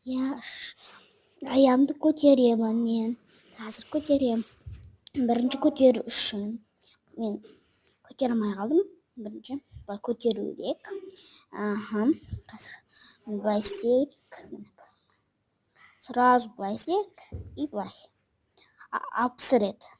Я аямды көтеремін мен. Қазір көтерем. Бірінші көтеру үшін мен көтере алмай қалдым. Бірінші былай көтеру керек. Қазір былай істейік. Сразу былай істейік и былай. Алып пісіреді.